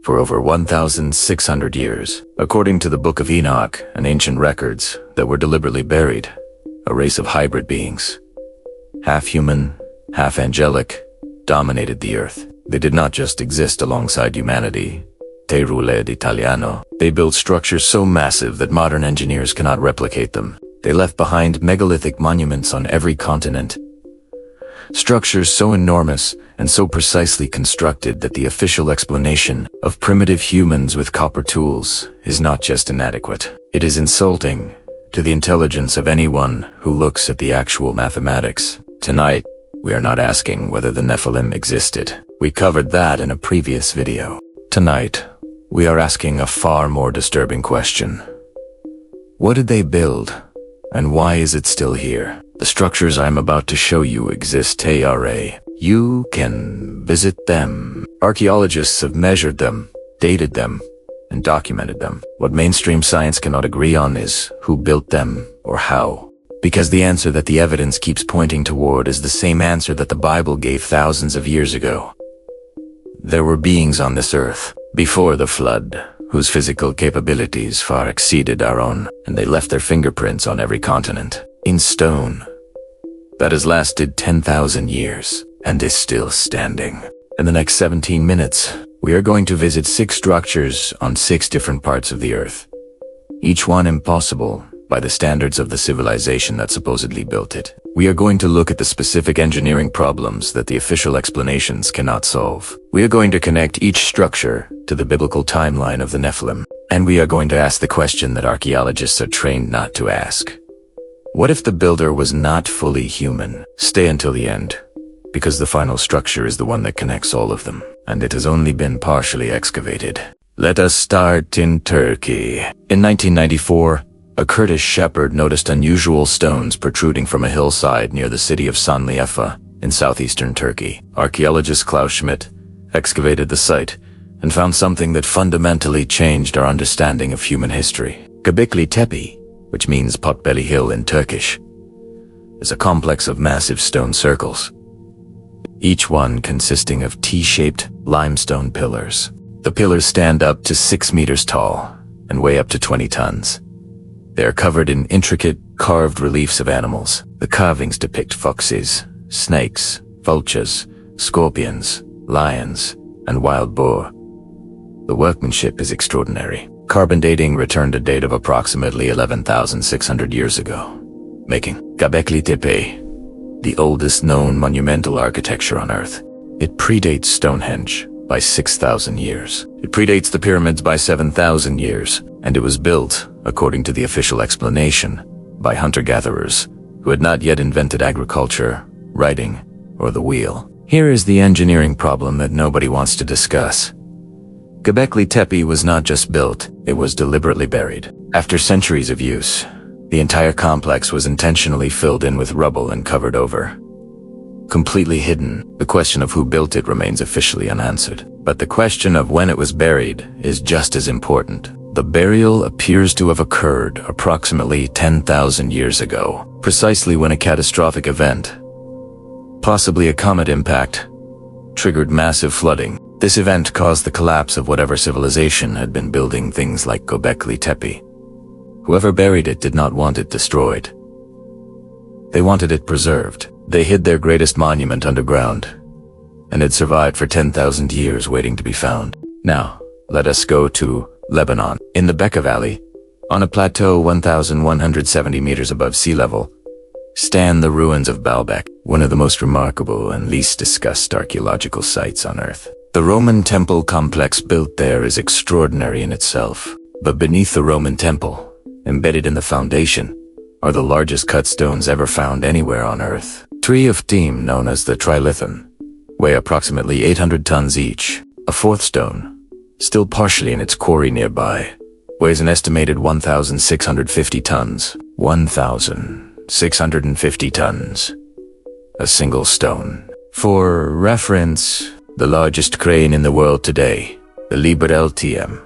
for over 1,600 years. According to the Book of Enoch and ancient records that were deliberately buried, a race of hybrid beings, half human, half angelic, dominated the earth. They did not just exist alongside humanity. Terule d'Italiano. They built structures so massive that modern engineers cannot replicate them. They left behind megalithic monuments on every continent. Structures so enormous and so precisely constructed that the official explanation of primitive humans with copper tools is not just inadequate. It is insulting to the intelligence of anyone who looks at the actual mathematics. Tonight, we are not asking whether the Nephilim existed. We covered that in a previous video. Tonight, we are asking a far more disturbing question. What did they build, and why is it still here? The structures I'm about to show you exist TRA. You can visit them. Archaeologists have measured them, dated them, and documented them. What mainstream science cannot agree on is who built them or how. Because the answer that the evidence keeps pointing toward is the same answer that the Bible gave thousands of years ago. There were beings on this earth before the flood, whose physical capabilities far exceeded our own, and they left their fingerprints on every continent, in stone. That has lasted 10,000 years, and is still standing. In the next 17 minutes, we are going to visit 6 structures on 6 different parts of the earth, each one impossible by the standards of the civilization that supposedly built it. We are going to look at the specific engineering problems that the official explanations cannot solve. We are going to connect each structure to the biblical timeline of the Nephilim, and we are going to ask the question that archaeologists are trained not to ask. What if the builder was not fully human? Stay until the end, because the final structure is the one that connects all of them, and it has only been partially excavated. Let us start in Turkey. In 1994, a Kurdish shepherd noticed unusual stones protruding from a hillside near the city of Sanliyefa in southeastern Turkey. Archaeologist Klaus Schmidt excavated the site and found something that fundamentally changed our understanding of human history. Gobekli Tepe, which means Potbelly Hill in Turkish, is a complex of massive stone circles, each one consisting of T-shaped limestone pillars. The pillars stand up to 6 meters tall and weigh up to 20 tons. They are covered in intricate, carved reliefs of animals. The carvings depict foxes, snakes, vultures, scorpions, lions, and wild boar. The workmanship is extraordinary. Carbon dating returned a date of approximately 11,600 years ago, making Gobekli Tepe the oldest known monumental architecture on Earth. It predates Stonehenge by 6,000 years. It predates the pyramids by 7,000 years, and it was built, according to the official explanation, by hunter-gatherers who had not yet invented agriculture, writing, or the wheel. Here is the engineering problem that nobody wants to discuss. Gobekli Tepe was not just built, it was deliberately buried. After centuries of use, the entire complex was intentionally filled in with rubble and covered over. Completely hidden, the question of who built it remains officially unanswered. But the question of when it was buried is just as important. The burial appears to have occurred approximately 10,000 years ago, precisely when a catastrophic event, possibly a comet impact, triggered massive flooding. This event caused the collapse of whatever civilization had been building things like Gobekli Tepe. Whoever buried it did not want it destroyed. They wanted it preserved. They hid their greatest monument underground, and it survived for 10,000 years waiting to be found. Now, let us go to Lebanon. In the Bekaa Valley, on a plateau 1,170 meters above sea level, stand the ruins of Baalbek, one of the most remarkable and least discussed archaeological sites on Earth. The Roman temple complex built there is extraordinary in itself, but beneath the Roman temple, embedded in the foundation, are the largest cut stones ever found anywhere on Earth. Three of them, known as the Trilithon, weigh approximately 800 tons each. A fourth stone, still partially in its quarry nearby, weighs an estimated 1,650 tons. 1,650 tons. A single stone. For reference, the largest crane in the world today, the Liber LTM,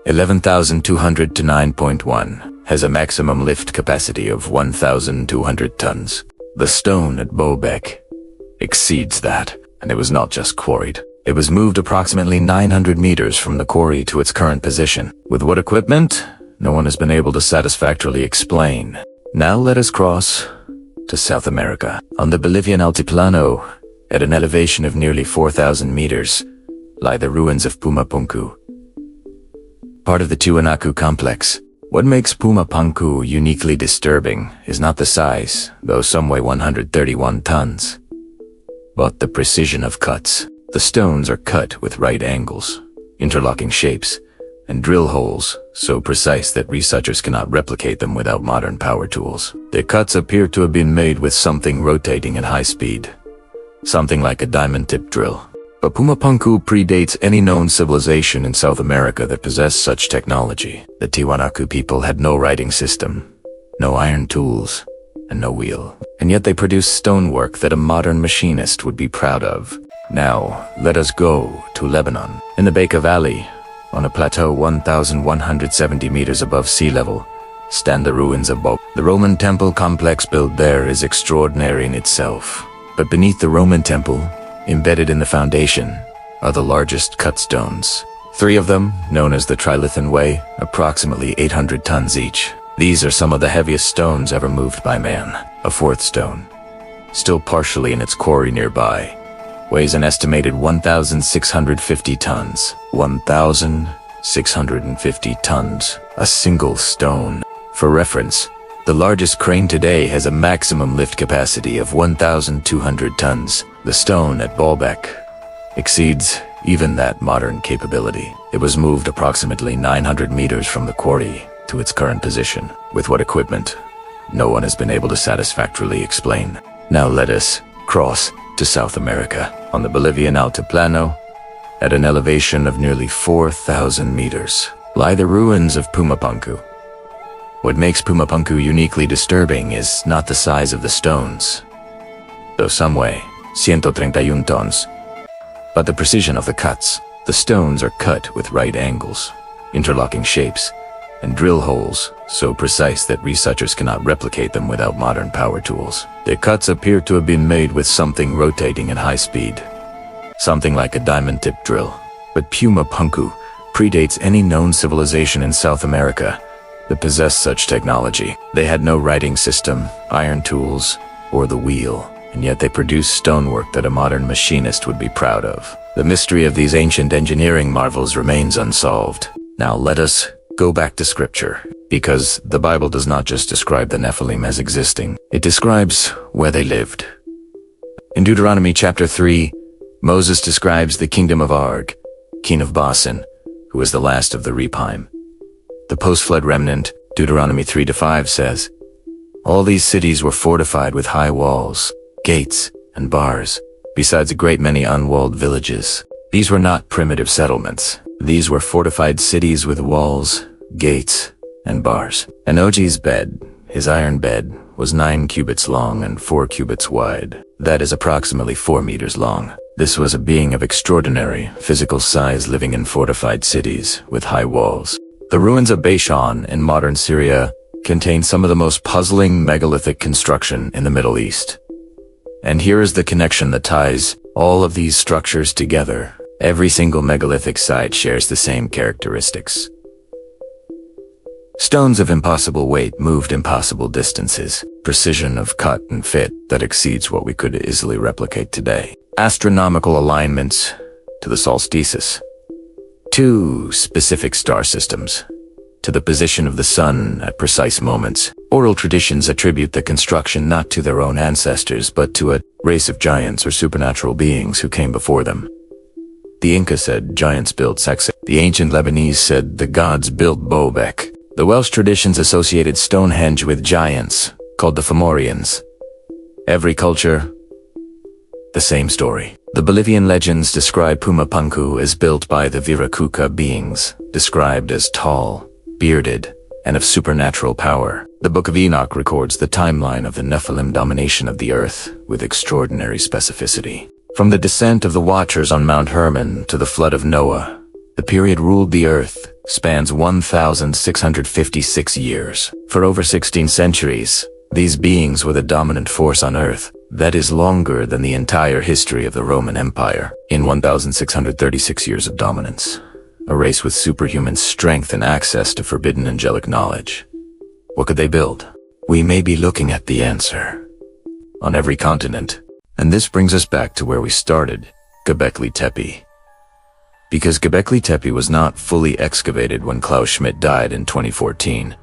11,200 to 9.1, has a maximum lift capacity of 1,200 tons. The stone at Baalbek exceeds that, and it was not just quarried. It was moved approximately 900 meters from the quarry to its current position. With what equipment? No one has been able to satisfactorily explain. Now let us cross to South America. On the Bolivian Altiplano, at an elevation of nearly 4,000 meters, lie the ruins of Puma Punku, part of the Tiwanaku complex. What makes Puma Punku uniquely disturbing is not the size, though some weigh 131 tons, but the precision of cuts. The stones are cut with right angles, interlocking shapes, and drill holes so precise that researchers cannot replicate them without modern power tools. The cuts appear to have been made with something rotating at high speed, something like a diamond-tipped drill. But Puma Punku predates any known civilization in South America that possessed such technology. The Tiwanaku people had no writing system, no iron tools, and no wheel. And yet they produced stonework that a modern machinist would be proud of. Now, let us go to Lebanon. In the Baker Valley, on a plateau 1,170 meters above sea level, stand the ruins of Baalbek. The Roman temple complex built there is extraordinary in itself. But beneath the Roman temple, embedded in the foundation, are the largest cut stones. 3 of them, known as the Trilithon, weigh approximately 800 tons each. These are some of the heaviest stones ever moved by man. A 4th stone, still partially in its quarry nearby, weighs an estimated 1,650 tons. 1,650 tons. A single stone. For reference, the largest crane today has a maximum lift capacity of 1,200 tons. The stone at Baalbek exceeds even that modern capability. It was moved approximately 900 meters from the quarry to its current position. With what equipment? No one has been able to satisfactorily explain. Now let us cross to South America. On the Bolivian Altiplano, at an elevation of nearly 4,000 meters, lie the ruins of Puma Punku. What makes Puma Punku uniquely disturbing is not the size of the stones, though some weigh 131 tons, but the precision of the cuts. The stones are cut with right angles, interlocking shapes, and drill holes so precise that researchers cannot replicate them without modern power tools. The cuts appear to have been made with something rotating at high speed, something like a diamond-tipped drill. But Puma Punku predates any known civilization in South America that possessed such technology. They had no writing system, iron tools, or the wheel, and yet they produced stonework that a modern machinist would be proud of. The mystery of these ancient engineering marvels remains unsolved. Now let us go back to scripture, because the Bible does not just describe the Nephilim as existing, it describes where they lived. In Deuteronomy chapter 3, Moses describes the kingdom of Og, king of Basan, who was the last of the Rephaim. The post-flood remnant, Deuteronomy 3-5 says, "All these cities were fortified with high walls, gates, and bars, besides a great many unwalled villages." These were not primitive settlements. These were fortified cities with walls, gates, and bars. And Og's bed, his iron bed, was 9 cubits long and 4 cubits wide. That is approximately 4 meters long. This was a being of extraordinary physical size living in fortified cities with high walls. The ruins of Bashan in modern Syria contain some of the most puzzling megalithic construction in the Middle East. And here is the connection that ties all of these structures together. Every single megalithic site shares the same characteristics. Stones of impossible weight moved impossible distances. Precision of cut and fit that exceeds what we could easily replicate today. Astronomical alignments to the solstices, to specific star systems, to the position of the sun at precise moments. Oral traditions attribute the construction not to their own ancestors, but to a race of giants or supernatural beings who came before them. The Inca said giants built Sacsayhuaman. The ancient Lebanese said the gods built Baalbek. The Welsh traditions associated Stonehenge with giants, called the Fomorians. Every culture, the same story. The Bolivian legends describe Puma Punku as built by the Viracocha beings, described as tall, bearded, and of supernatural power. The Book of Enoch records the timeline of the Nephilim domination of the earth with extraordinary specificity. From the descent of the Watchers on Mount Hermon to the flood of Noah, the period ruled the earth spans 1,656 years. For over 16 centuries, these beings were the dominant force on earth. That is longer than the entire history of the Roman Empire. In 1,636 years of dominance, a race with superhuman strength and access to forbidden angelic knowledge. What could they build? We may be looking at the answer on every continent. And this brings us back to where we started, Gobekli Tepe. Because Gobekli Tepe was not fully excavated when Klaus Schmidt died in 2014.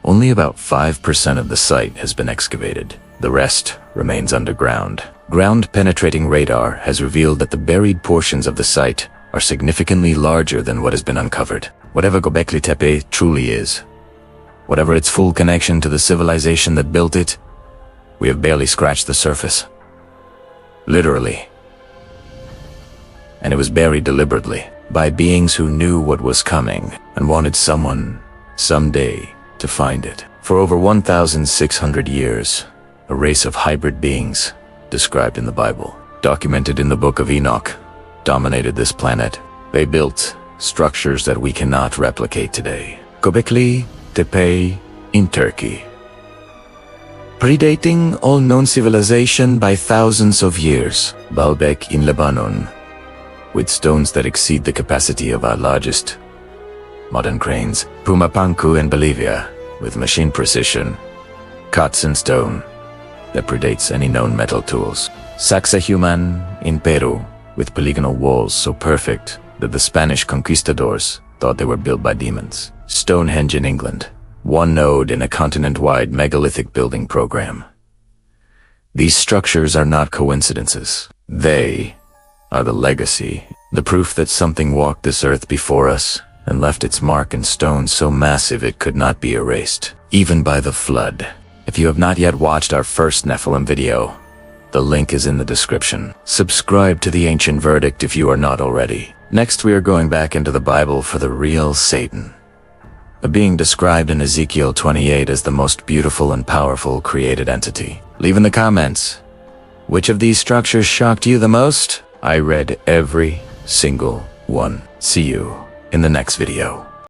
Only about 5% of the site has been excavated. The rest remains underground. Ground-penetrating radar has revealed that the buried portions of the site are significantly larger than what has been uncovered. Whatever Gobekli Tepe truly is, whatever its full connection to the civilization that built it, we have barely scratched the surface. Literally. And it was buried deliberately by beings who knew what was coming and wanted someone, someday, to find it. For over 1,600 years, a race of hybrid beings, described in the Bible, documented in the Book of Enoch, dominated this planet. They built structures that we cannot replicate today. Gobekli Tepe in Turkey. Predating all known civilization by thousands of years. Baalbek in Lebanon, with stones that exceed the capacity of our largest modern cranes. Puma Punku in Bolivia, with machine precision, cuts in stone that predates any known metal tools. Sacsayhuaman in Peru, with polygonal walls so perfect that the Spanish conquistadors thought they were built by demons. Stonehenge in England, one node in a continent-wide megalithic building program. These structures are not coincidences. They are the legacy, the proof that something walked this earth before us and left its mark in stone so massive it could not be erased, even by the flood. If you have not yet watched our first Nephilim video, the link is in the description. Subscribe to The Ancient Verdict if you are not already. Next, we are going back into the Bible for the real Satan, a being described in Ezekiel 28 as the most beautiful and powerful created entity. Leave in the comments, which of these structures shocked you the most? I read every single one. See you in the next video.